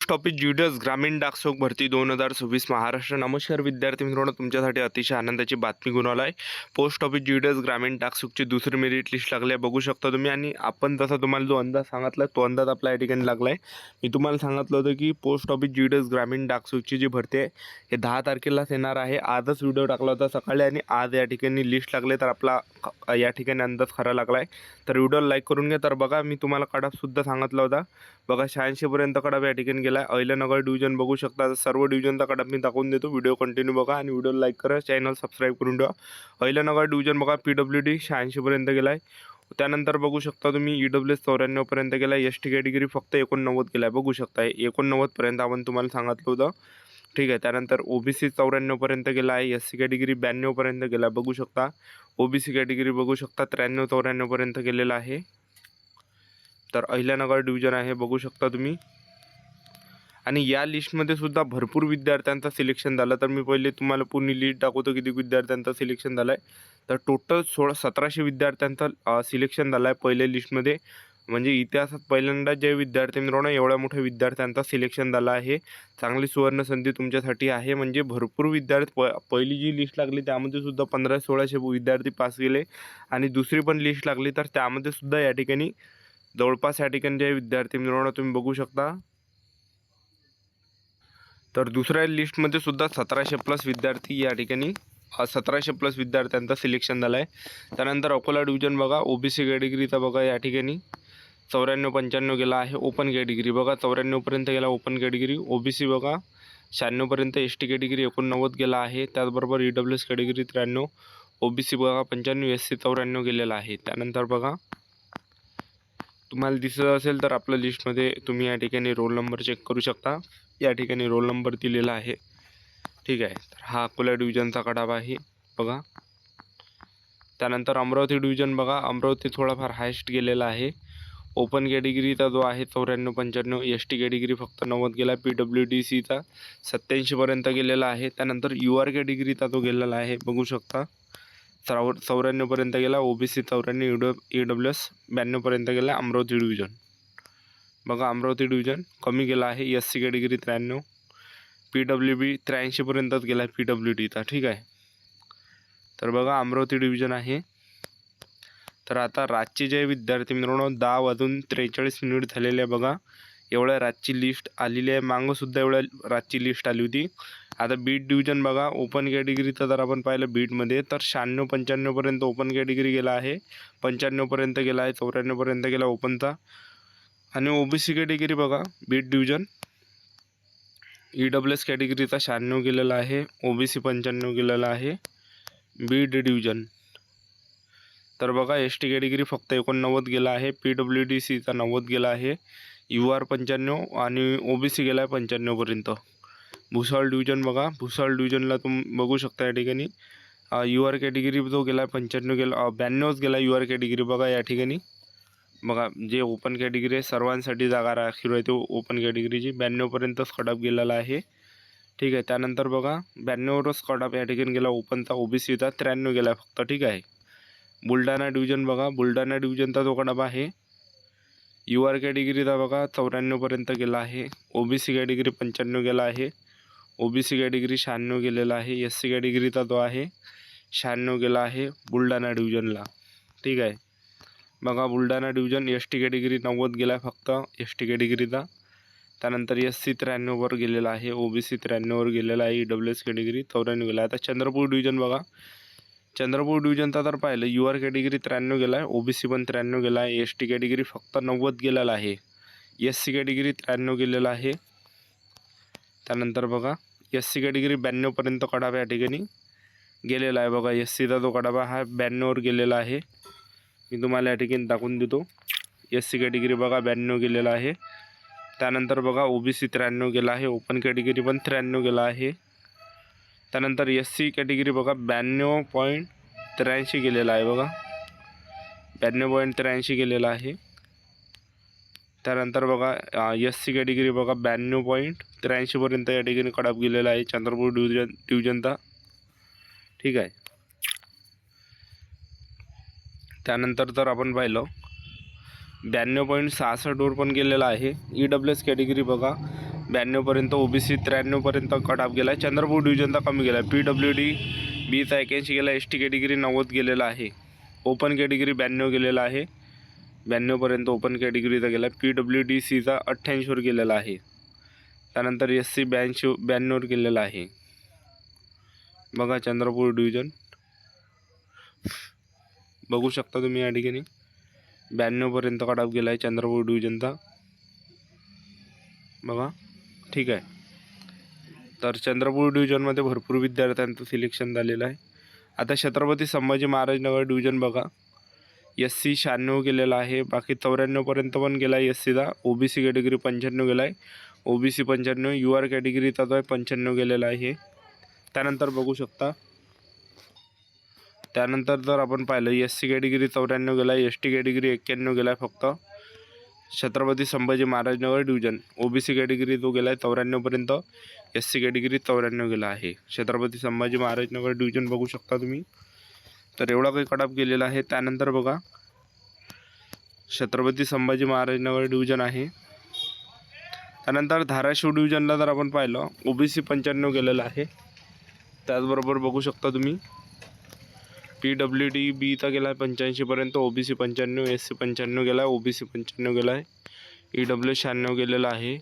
Post office ज्युडस ग्रामीण डाकसेवक भरती 2026 महाराष्ट्र. नमस्कार विद्यार्थी मित्रांनो, तुमच्यासाठी अतिशय आनंदाची बातमी घेऊन आलो आहे. पोस्ट ऑफिस ज्युडस ग्रामीण डाकसेवकची दुसरी मेरिट लिस्ट लागली आहे, बघू शकता तुम्ही. आणि आपण जसा तुम्हाला जो अंदाज सांगितला तो अंदाज आपल्या या ठिकाणी लागला आहे. मी तुम्हाला सांगितलं होतं की पोस्ट ऑफिस ज्युडस ग्रामीण डाकसेवकची जी भरती आहे हे 10 तारखेलाच येणार आहे. आजच व्हिडिओ टाकला होता सकाळी आणि आज या ठिकाणी लिस्ट लागले, तर आपला या ठिकाणी अंदाज खरा लागला आहे. तर व्हिडिओला लाईक करून घ्या. तर बघा, मी तुम्हाला कडापसुद्धा सांगितला होता. बघा 86 पर्यंत कडाप या ठिकाणी गेला आहे. अहिल्यानगर डिव्हिजन बघू शकता. सर्व डिव्हिजनचा कडाप मी दाखवून देतो. व्हिडिओ कंटिन्यू बघा आणि व्हिडिओला लाईक करा, चॅनल सबस्क्राईब करून ठेवा. अहिल्यानगर डिव्हिजन बघा PWD 86 पर्यंत गेला आहे. त्यानंतर बघू शकता तुम्ही EWS 94 पर्यंत गेला आहे. ST कॅटेगरी फक्त 89 गेला आहे, बघू शकता. 89 पर्यंत आपण तुम्हाला सांगितलं होतं, ठीक आहे. त्यानंतर OBC 94 पर्यंत गेला आहे. SC कॅटेगरी 92 पर्यंत गेला आहे, बघू शकता. OBC कॅटेगरी बघू शकता 93-94 पर्यंत गेलेला आहे. तर अहिल्यानगर डिव्हिजन आहे, बघू शकता तुम्ही. आणि या लिस्टमध्ये सुद्धा भरपूर विद्यार्थ्यांचं सिलेक्शन झालं. तर मी पहिले तुम्हाला पूर्ण लिस्ट दाखवतो किती विद्यार्थ्यांचं सिलेक्शन झालं आहे. तर टोटल 1700 विद्यार्थ्यांचं सिलेक्शन झालं आहे पहिल्या लिस्टमध्ये. म्हणजे इतिहासात पहिल्यांदा जे विद्यार्थी मित्रांनो एवढ्या मोठ्या विद्यार्थ्यांचं सिलेक्शन झालं आहे. चांगली सुवर्ण संधी तुमच्यासाठी आहे. म्हणजे भरपूर विद्यार्थी पहिली जी लिस्ट लागली त्यामध्ये सुद्धा 1500-1600 विद्यार्थी पास गेले. आणि दुसरी पण लिस्ट लागली तर त्यामध्ये सुद्धा या ठिकाणी जवळपास या ठिकाणी जे विद्यार्थी मित्रांनो तुम्ही बघू शकता. तर दुसऱ्या लिस्टमध्ये सुद्धा 1700+ विद्यार्थी या ठिकाणी 1700+ विद्यार्थ्यांचं सिलेक्शन झालं आहे. त्यानंतर अकोला डिव्हिजन बघा, OBC कॅटेगरीचा बघा या ठिकाणी 94-95 गेला आहे. ओपन कॅटेगरी बघा 94 पर्यंत गेला ओपन कॅटेगरी. OBC बघा 96 पर्यंत. ST कॅटेगरी 89 गेला आहे. त्याचबरोबर EWS कॅटेगरी 93, OBC बघा 95, SC 94 गेलेला आहे. त्यानंतर बघा तुम्हाला दिसत असेल तर आपल्या लिस्टमध्ये तुम्ही या ठिकाणी रोल नंबर चेक करू शकता. या ठिकाणी रोल नंबर दिलेला आहे, ठीक आहे. तर हा अकोला डिव्हिजनचा कडाप आहे बघा. त्यानंतर अमरावती डिव्हिजन बघा, अमरावती थोडाफार हायस्ट गेलेला आहे. ओपन कॅटेगरीचा जो आहे 94-95, ST कॅटेगरी फक्त 90 गेला. PWDCचा 87 पर्यंत गेलेला आहे. त्यानंतर UR कॅटेगरीचा तो गेलेला आहे, बघू शकता. 94 पर्यंत गेला. OBC 94, EWS 92 पर्यंत गेला. अमरावती डिव्हिजन बघा, अमरावती डिव्हिजन कमी गेला आहे. SC कॅटेगरी 93, PWB 83 पर्यंतच गेला आहे PWDचा, ठीक आहे. तर बघा अमरावती डिव्हिजन आहे. तर आता रातचे जे विद्यार्थी मित्रांनो 10:43 झालेले आहे बघा. एवढ्या रातची लिस्ट आलेली आहे. मागंसुद्धा एवढ्या रातची लिस्ट आली होती. आता बीट डिव्हिजन बघा, ओपन कॅटेगरीचं जर आपण पाहिलं बीटमध्ये तर 96-95 पर्यंत ओपन कॅटेगरी गेला आहे. 95 पर्यंत गेला आहे. 94 पर्यंत गेला ओपनचा. आणि OBC कॅटेगरी बघा बीट डिव्हिजन EWS कॅटेगरीचा 96 गेलेला आहे. OBC 95 गेलेला आहे बीट डिव्हिजन. तर बघा ST कॅटेगरी फक्त 89 गेला आहे. PWDCचा 90 गेला आहे. UR 95 आणि OBC गेला आहे 95 पर्यंत. भुसावळ डिव्हिजन बघा, भुसावळ डिव्हिजनला तुम्ही बघू शकता या ठिकाणी UR कॅटेगरी जो गेला आहे 95 गेला, 92 गेला UR कॅटेगरी बघा या ठिकाणी. बघा जे ओपन कॅटेगरी आहे सर्वांसाठी जागा राखीव आहे, तो ओपन कॅटेगरीची 92 पर्यंतच कडाप गेलेला आहे, ठीक आहे. त्यानंतर बघा 92वरच कडाप या ठिकाणी गेला ओपनचा. OBCचा 93 गेला फक्त, ठीक आहे. बुलढाणा डिव्हिजन बघा, बुलढाणा डिव्हिजनचा जो कडाप आहे UR कॅटेगरीचा बघा 94 पर्यंत गेला आहे. OBC कॅटेगरी 95 गेला आहे. OBC कॅटेगरी 96 गेलेला आहे. SC कॅटेगरीचा जो आहे 96 गेला आहे बुलढाणा डिव्हिजनला, ठीक आहे. बघा बुलढाणा डिव्हिजन ST कॅटेगरी 90 गेला आहे फक्त ST कॅटेगरीचा. त्यानंतर SC 93 वर गेलेला आहे. OBC 93 वर गेलेला आहे. EWS कॅटेगरी 94 गेला आहे. आता चंद्रपूर डिव्हिजन बघा, चंद्रपूर डिव्हिजनचा जर पाहिलं UR कॅटेगरी 93 गेला आहे. OBC पण 93 गेला आहे. ST कॅटेगरी फक्त 90 गेलेला आहे. SC कॅटेगरी 93 गेलेला आहे. त्यानंतर बघा SC कॅटेगरी 92 पर्यंत कडाप या ठिकाणी गेलेला आहे बघा. SCचा जो कडापा हा 92 वर गेलेला आहे. मी तुम्हाला या ठिकाणी दाखवून देतो. SC कॅटेगरी बघा 92 गेलेला आहे. त्यानंतर बघा OBC 93 गेला आहे. ओपन कॅटेगरी पण 93 गेला आहे. त्यानंतर SC कॅटेगरी बघा 92.83 गेलेला आहे बघा, 92.83 गेलेला आहे. त्यानंतर बघा SC कॅटेगरी बघा 92.83 पर्यंत या ठिकाणी कडाप गेलेला आहे चंद्रपूर डिव्हिजनचा, ठीक आहे. त्यानंतर जर आपण पाहिलं 92.66 वर पण गेलेला आहे. EWS कॅटेगरी बघा 92पर्यंत, OBC 93पर्यंत कट ऑफ गेला आहे. चंद्रपूर डिव्हिजनचा कमी गेला आहे. PWD बीचा 81 गेला, ST कॅटेगरी 90 गेलेला आहे. ओपन कॅटेगरी 92 गेलेला आहे. 92पर्यंत ओपन कॅटेगरीचा गेला. PWD Cचा 88वर गेलेला आहे. त्यानंतर SC 82वर गेलेला आहे. बघा चंद्रपूर डिव्हिजन बघू शकता तुम्ही या ठिकाणी 92पर्यंत कट ऑफ गेला आहे चंद्रपूर डिव्हिजनचा. बघा ठीक आहे. तर चंद्रपूर डिव्हिजनमध्ये भरपूर विद्यार्थ्यांचं सिलेक्शन झालेलं आहे. आता छत्रपती संभाजी महाराज नगर डिव्हिजन बघा, SC 96 गेलेला आहे. बाकी 94पर्यंत पण गेला आहे SCचा. OBC कॅटेगरी 95 गेला आहे. OBC 95, UR कॅटेगरीचा जो आहे 95 गेलेला आहे. त्यानंतर बघू शकता, त्यानंतर जर आपण पाहिलं SC कॅटेगरी 94 गेला आहे, ST कॅटेगरी 91 गेला आहे फक्त छत्रपती संभाजी महाराज नगर डिव्हिजन. OBC कॅटेगरी जो गेला आहे 94पर्यंत, SC कॅटेगरी 94 गेला आहे छत्रपती संभाजी महाराज नगर डिव्हिजन बघू शकता तुम्ही. तर एवढा काही कट ऑफ गेलेला आहे. त्यानंतर बघा छत्रपती संभाजी महाराज नगर डिव्हिजन आहे. त्यानंतर धाराशिव डिव्हिजनला जर आपण पाहिलं OBC 95 गेलेला आहे. त्याचबरोबर बघू शकता तुम्ही PWD बीचा गेला आहे 85पर्यंत, OBC 95, SC 95 गेला आहे, OBC 95 गेला आहे, EW 96 गेलेला आहे,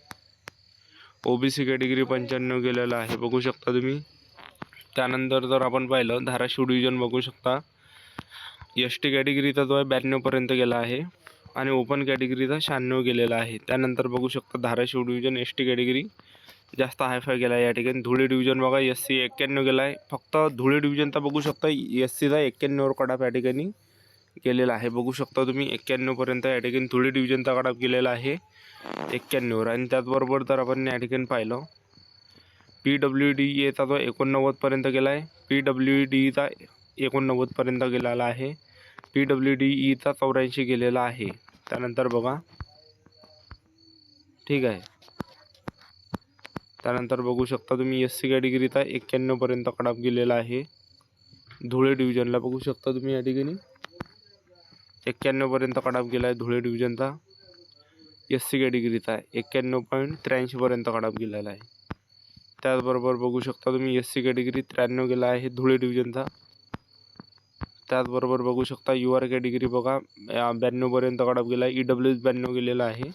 OBC कॅटेगरी 95 गेलेला आहे बघू शकता तुम्ही. त्यानंतर जर आपण पाहिलं धाराशिव डिव्हिजन बघू शकता, ST कॅटेगरीचा जो आहे 92पर्यंत गेला आहे आणि ओपन कॅटेगरीचा 96 गेलेला आहे. त्यानंतर बघू शकता धाराशिव डिव्हिजन ST कॅटेगरी जास्त हायफाय गेला आहे या ठिकाणी. धुळे डिव्हिजन बघा SC 91 गेला आहे. फक्त धुळे डिव्हिजनचा बघू शकता SCचा 91वर कट ऑफ या ठिकाणी गेलेला आहे बघू शकता तुम्ही. 91पर्यंत या ठिकाणी धुळे डिव्हिजनचा कट ऑफ गेलेला आहे 91वर. आणि त्याचबरोबर जर आपण या ठिकाणी पाहिलं PWD चा जो 89पर्यंत गेला आहे, PWDचा 89पर्यंत गेलेला आहे, PWD चा 84 गेलेला आहे. त्यानंतर बघा ठीक आहे. त्यानंतर बघू शकता तुम्ही SC कॅटेगरीचा 91पर्यंत कट ऑफ गेलेला आहे धुळे डिव्हिजनला बघू शकता तुम्ही या ठिकाणी 91पर्यंत कट ऑफ गेला आहे धुळे डिव्हिजनचा. SC कॅटेगरीचा 91.83पर्यंत कट ऑफ गेलेला आहे. त्याचबरोबर बघू शकता तुम्ही SC कॅटेगरी 93 गेला आहे धुळे डिव्हिजनचा. त्याचबरोबर बघू शकता UR कॅटेगरी बघा 92पर्यंत कट ऑफ गेला आहे, EW 92 गेलेला आहे.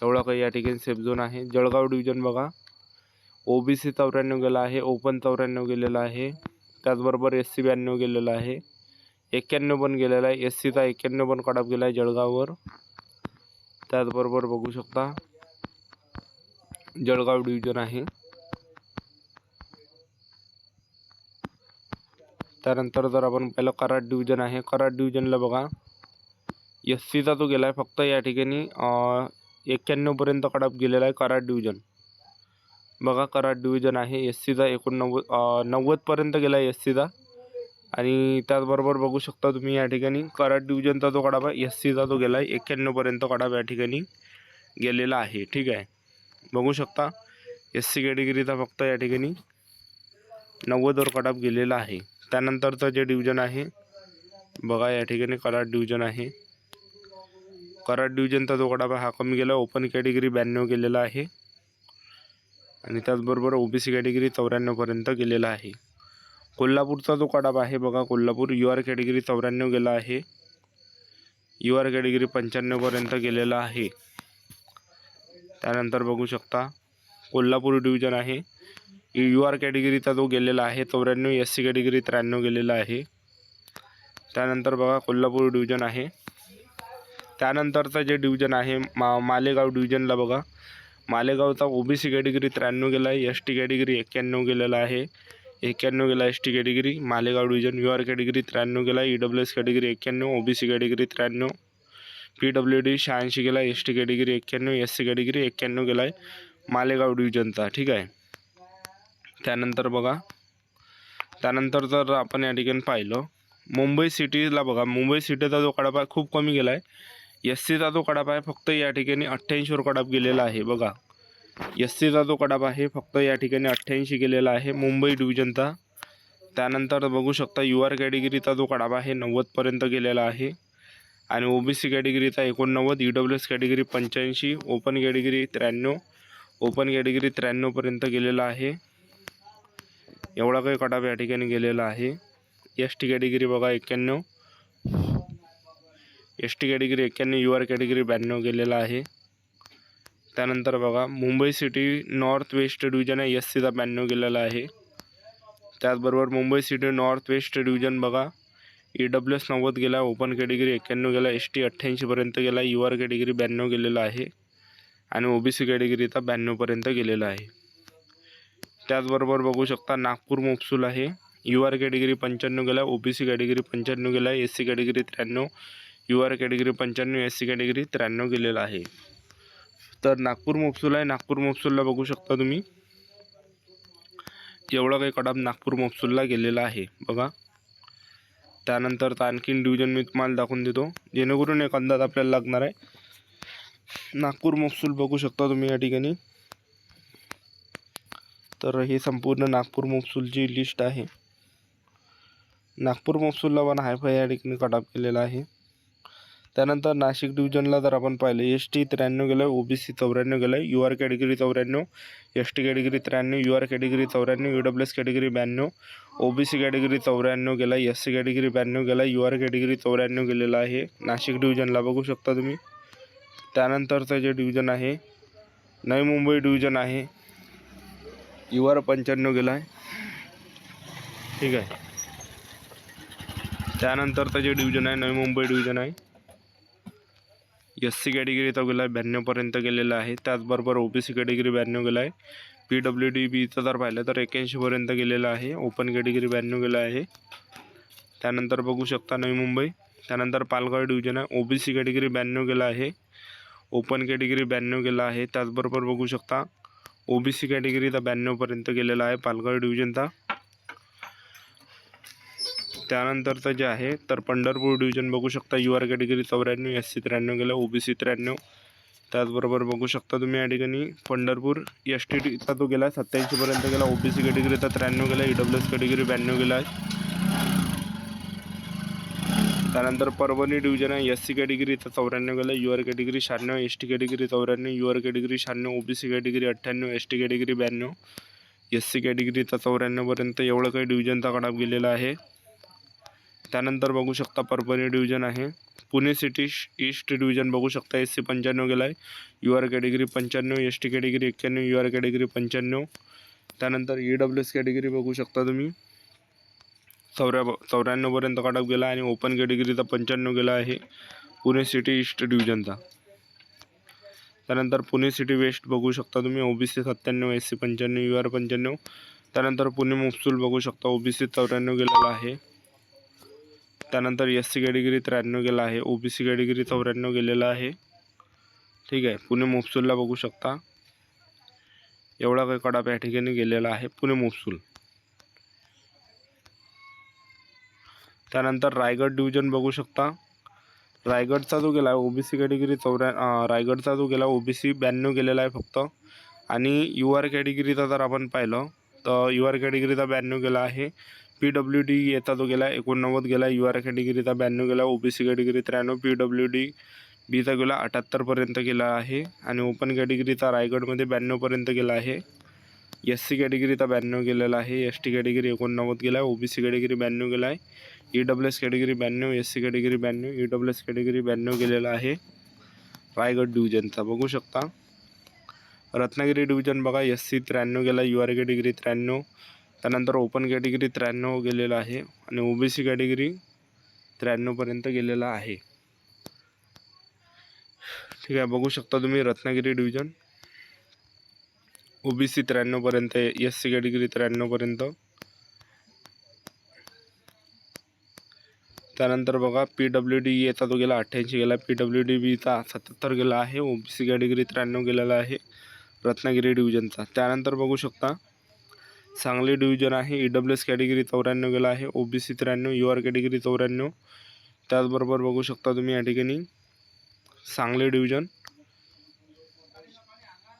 एवढा काही या ठिकाणी सेफ झोन आहे. जळगाव डिव्हिजन बघा OBC 94 गेला आहे, ओपन 94 गेलेला आहे. त्याचबरोबर SC 92 गेलेला आहे, 91 पण गेलेला आहे. SCचा 91 पण कट ऑफ गेला आहे जळगाववर. त्याचबरोबर बघू शकता जळगाव डिव्हिजन आहे. त्यानंतर जर आपण पाहिलं कराड डिव्हिजन आहे. कराड डिव्हिजनला बघा SCचा तो गेला आहे फक्त या ठिकाणी 91पर्यंत कट ऑफ गेलेला आहे कराड डिव्हिजन. बघा कराड डिव्हिजन आहे SCचा 90पर्यंत गेला आहे SCचा. आणि त्याचबरोबर बघू शकता तुम्ही या ठिकाणी कराड डिव्हिजनचा जो कट ऑफ आहे SCचा तो गेला आहे 91पर्यंत कट ऑफ या ठिकाणी गेलेला आहे. ठीक आहे बघू शकता SC कॅटेगरीचा फक्त या ठिकाणी 90वर कट ऑफ गेलेला आहे. त्यानंतरचं जे डिव्हिजन आहे बघा या ठिकाणी कराड डिव्हिजन आहे. कराड डिव्हिजनचा जो कट ऑफ हा कमी गेला, ओपन कॅटेगरी 92 गेलेला आहे आणि त्याचबरोबर OBC कॅटेगरी 94पर्यंत गेलेला आहे. कोल्हापूरचा जो कट ऑफ आहे बघा कोल्हापूर UR कॅटेगरी 94 गेला आहे, UR कॅटेगरी 95पर्यंत गेलेला आहे. त्यानंतर बघू शकता कोल्हापूर डिव्हिजन आहे UR कॅटेगरीचा जो गेलेला आहे 94, SC कॅटेगरी 93 गेलेला आहे. त्यानंतर बघा कोल्हापूर डिव्हिजन आहे. त्यानंतरचं जे डिव्हिजन आहे मालेगाव डिव्हिजनला बघा मालेगावचा OBC कॅटेगरी 93 गेला आहे, ST कॅटेगरी 91 गेलेला आहे, 91 गेला ST category Malegaon division. UR category 93 गेला, EWS category 91, OBC category 93, PWD 86 गेला, ST कॅटेगरी 91, SC कॅटेगरी 91 गेला आहे मालेगाव डिव्हिजनचा. ठीक आहे. त्यानंतर बघा त्यानंतर जर आपण या ठिकाणी पाहिलं मुंबई सिटीला बघा मुंबई सिटीचा जो कट ऑफ खूप कमी गेला आहे. SCचा जो कट ऑफ आहे फक्त या ठिकाणी 88वर कट ऑफ गेलेला आहे. बघा SCचा जो कट ऑफ आहे फक्त या ठिकाणी 88 गेलेला आहे मुंबई डिव्हिजनचा. त्यानंतर बघू शकता UR कॅटेगरीचा जो कट ऑफ आहे 90पर्यंत गेलेला आहे आणि OBC कॅटेगरीचा 89, EWS category 85, open category 93, open category 93पर्यंत गेलेला आहे. एवढा काही कट ऑफ या ठिकाणी गेलेला आहे. एस टी कॅटेगरी बघा 91, S T category 91, U R category 92 गेलेला आहे. त्यानंतर बघा Mumbai city north west division आहे, एस सीचा 92 गेलेला आहे. त्याचबरोबर Mumbai city north west division बघा EWS 90 गेला, ओपन कॅटेगरी 91 गेला, एस टी 88पर्यंत गेला, यू आर कॅटेगरी 92 गेलेला आहे आणि OBC कॅटेगरीचा 92पर्यंत गेलेला आहे. त्याचबरोबर बघू शकता नागपूर मोपसूल आहे, यू आर कॅटेगरी 95 गेला, OBC कॅटेगरी 95 गेला, S C category 93, U R category 95, S C category 93 गेलेला आहे. तर नागपूर मोपसूल आहे. नागपूर मोपसूलला बघू शकता तुम्ही एवढा काही कट ऑफ नागपूर मोपसूलला गेलेला आहे बघा. त्यानंतर आणखीन डिव्हिजन मी तुम्हाला दाखवून देतो जेणेकरून एक अंदाज आपल्याला लागणार आहे. नागपूर मोपसूल बघू शकता तुम्ही या ठिकाणी. तर हे संपूर्ण नागपूर मोपसूलची लिस्ट आहे. नागपूर मोपसूलला पण हायफाय या ठिकाणी कट ऑफ केलेला आहे. त्यानंतर नाशिक डिव्हिजनला जर आपण पाहिलं एस टी 93 गेलं, OBC 94 गेलं, U R category 94, S T category 93, U R category 94, EWS category 92, OBC category 94 गेला, एस सी कॅटेगरी 92 गेला, यू आर कॅटेगरी 94 गेलेला आहे नाशिक डिव्हिजनला बघू शकता तुम्ही. त्यानंतरचं जे डिव्हिजन आहे नवी मुंबई डिव्हिजन आहे, यू आर 95 गेला आहे. ठीक आहे. त्यानंतरचं जे डिव्हिजन आहे नवी मुंबई डिव्हिजन आहे, एस सी कॅटेगरीचा गेला आहे 92पर्यंत गेलेला आहे. त्याचबरोबर OBC कॅटेगरी 92 गेला आहे. PWD-Bचं जर पाहिलं तर 81पर्यंत गेलेला आहे, ओपन कॅटेगरी 92 गेला आहे. त्यानंतर बघू शकता नवी मुंबई. त्यानंतर पालघर डिव्हिजन आहे, OBC कॅटेगरी 92 गेला आहे, ओपन कॅटेगरी 92 गेला आहे. त्याचबरोबर बघू शकता OBC कॅटेगरीचा 92पर्यंत गेलेला आहे पालघर डिव्हिजनचा. त्यानंतरचं जे आहे तर पंढरपूर डिव्हिजन बघू शकता, U R category 94, S C 93 गेला, OBC 93. त्याचबरोबर बघू शकता तुम्ही या ठिकाणी पंढरपूर एस टीचा तो गेला 87पर्यंत गेला, OBC कॅटेगरीचा 93 गेला, EWS कॅटेगरी 92 गेला आहे. त्यानंतर परभणी डिव्हिजन आहे, एस सी कॅटेगरीचा 94 गेला, U R category 96, S T category 94, U R category 96, OBC category 98, S T category 92, S C कॅटेगरीचा 94पर्यंत एवढं काही डिव्हिजनचा कट ऑफ गेलेला आहे. त्यानंतर बघू शकता परभणी डिव्हिजन आहे, पुणे सिटी ईस्ट डिव्हिजन बघू शकता, एस सी 95 गेला आहे, U R category 95, S T category 91, U R category 95. त्यानंतर EWS कॅटेगरी बघू शकता तुम्ही 94पर्यंत कट ऑफ गेला आणि ओपन कॅटेगरीचा 95 गेला आहे पुणे सिटी ईस्ट डिव्हिजनचा. त्यानंतर पुणे सिटी वेस्ट बघू शकता तुम्ही, OBC 97, S C 95, U R 95. त्यानंतर पुणे मोपसूल बघू शकता, OBC 94 गेलेला आहे. त्यानंतर एस सी कॅटेगरी 93 गेला आहे, OBC कॅटेगरी 94 गेलेला आहे. ठीक आहे. पुणे मोपसूलला बघू शकता एवढा काही कट ऑफ या ठिकाणी गेलेला आहे पुणे मोपसूल. त्यानंतर रायगड डिव्हिजन बघू शकता, रायगडचा जो गेला OBC कॅटेगरी रायगडचा जो गेला OBC 92 गेलेला आहे फक्त. आणि यू आर कॅटेगरीचा जर आपण पाहिलं तर यू आर कॅटेगरीचा 92 गेला आहे. PWD याचा जो गेला 89 गेला, यू आर कॅटेगरीचा 92 गेला, OBC कॅटेगरी 93, PWD-Bचा गेला 78पर्यंत गेला आहे आणि ओपन कॅटेगरीचा रायगडमध्ये 92पर्यंत गेला आहे. एस सी कॅटेगरीचा 92 गेलेला आहे, एस टी कॅटेगरी 89 गेला, OBC कॅटेगरी 92 गेला आहे, EWS category 92, S C category 92, EWS category 92 गेलेला आहे रायगड डिव्हिजनचा बघू शकता. रत्नागिरी डिव्हिजन बघा, एस सी 93 गेला, यू आर कॅटेगरी 93, त्यानंतर ओपन कॅटेगरी 93 गेलेला आहे आणि OBC कॅटेगरी 93पर्यंत गेलेला आहे. ठीक आहे. बघू शकता तुम्ही रत्नागिरी डिव्हिजन OBC 93पर्यंत, एस सी कॅटेगरी 93पर्यंत. त्यानंतर बघा PWD याचा तो गेला 88 गेला, PWD-Bचा 77 गेला आहे, OBC कॅटेगरी 93 गेलेला आहे रत्नागिरी डिव्हिजनचा. त्यानंतर बघू शकता सांगली डिव्हिजन आहे, EWS कॅटेगरी 94 गेला आहे, OBC 93, यू आर कॅटेगरी 94. त्याचबरोबर बघू शकता तुम्ही या ठिकाणी सांगली डिव्हिजन.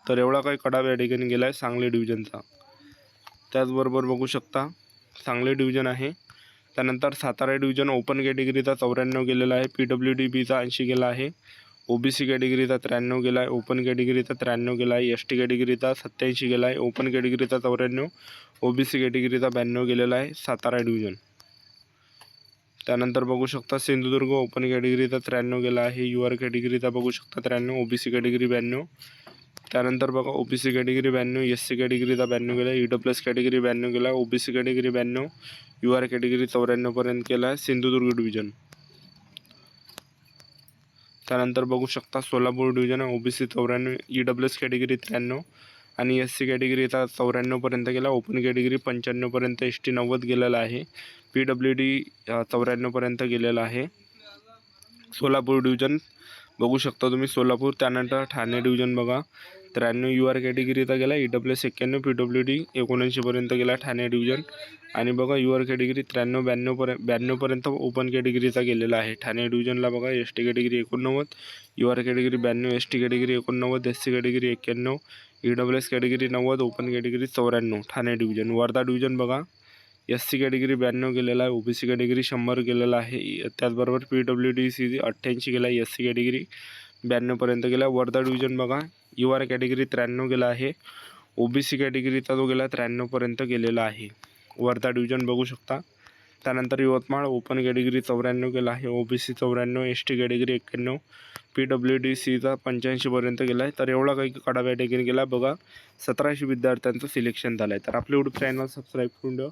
तर एवढा काही कट ऑफ या ठिकाणी गेला आहे सांगली डिव्हिजनचा. त्याचबरोबर बघू शकता सांगली डिव्हिजन आहे. त्यानंतर सातारा डिव्हिजन ओपन कॅटेगरीचा 94 गेलेला आहे, PWD-Bचा 80 गेला आहे, OBC कॅटेगरीचा 93 गेला आहे, ओपन कॅटेगरीचा 93 गेला आहे, ST कॅटेगरीचा 87 गेला आहे, ओपन कॅटेगरीचा 94, OBC कॅटेगरीचा 92 गेलेला आहे सातारा डिव्हिजन. त्यानंतर बघू शकता सिंधुदुर्ग ओपन कॅटेगरीचा 93 गेला आहे, UR कॅटेगरीचा बघू शकता 93, OBC कॅटेगरी 92. त्यानंतर बघा OBC कॅटेगरी 92, SC कॅटेगरीचा 92 गेला, EWS कॅटेगरी 92 गेला, OBC कॅटेगरी 92, UR कॅटेगरी 94 पर्यंत केला आहे सिंधुदुर्ग डिव्हिजन. त्यानंतर बघू शकता Solapur division OBC 94, EWS category 93 आणि SC कॅटेगरीचा 94 पर्यंत गेला, ओपन कॅटेगरी 95 पर्यंत, ST 90 गेलेला आहे, PWD 94 पर्यंत गेलेला आहे सोलापूर डिव्हिजन. बघू शकता तुम्ही सोलापूर. त्यानंतर ठाणे डिव्हिजन बघा 93 UR कॅटेगरीचा गेला, EWS 91, PWD 79 पर्यंत गेला ठाणे डिव्हिजन. आणि बघा UR कॅटेगरी 93 92 पर्यंत ओपन कॅटेगरीचा गेलेला आहे ठाणे डिव्हिजनला. बघा ST category 89, UR category 92, ST category 89, SC category 91, EWS category 90, open category 94 Thane division. Wardha division बघा SC कॅटेगरी 92 गेलेला आहे, OBC कॅटेगरी 100 गेलेला आहे, त्याचबरोबर PWD 88 गेला आहे, SC कॅटेगरी 92 पर्यंत गेला. वर्धा डिव्हिजन बघा UR कॅटेगरी 93 गेला आहे, OBC कॅटेगरीचा जो गेला 93 पर्यंत गेलेला आहे वर्धा डिव्हिजन बघू शकता. त्यानंतर यवतमाळ ओपन कॅटेगरी 94 गेला आहे, OBC 94, ST कॅटेगरी 91, PWD 85 पर्यंत गेला आहे. तर एवढा काही कडा कॅटेगरी गेला बघा. 1700 विद्यार्थ्यांचं सिलेक्शन झालं आहे. तर आपलं यूट्यूब चॅनल सबस्क्राईब करून ठेवा.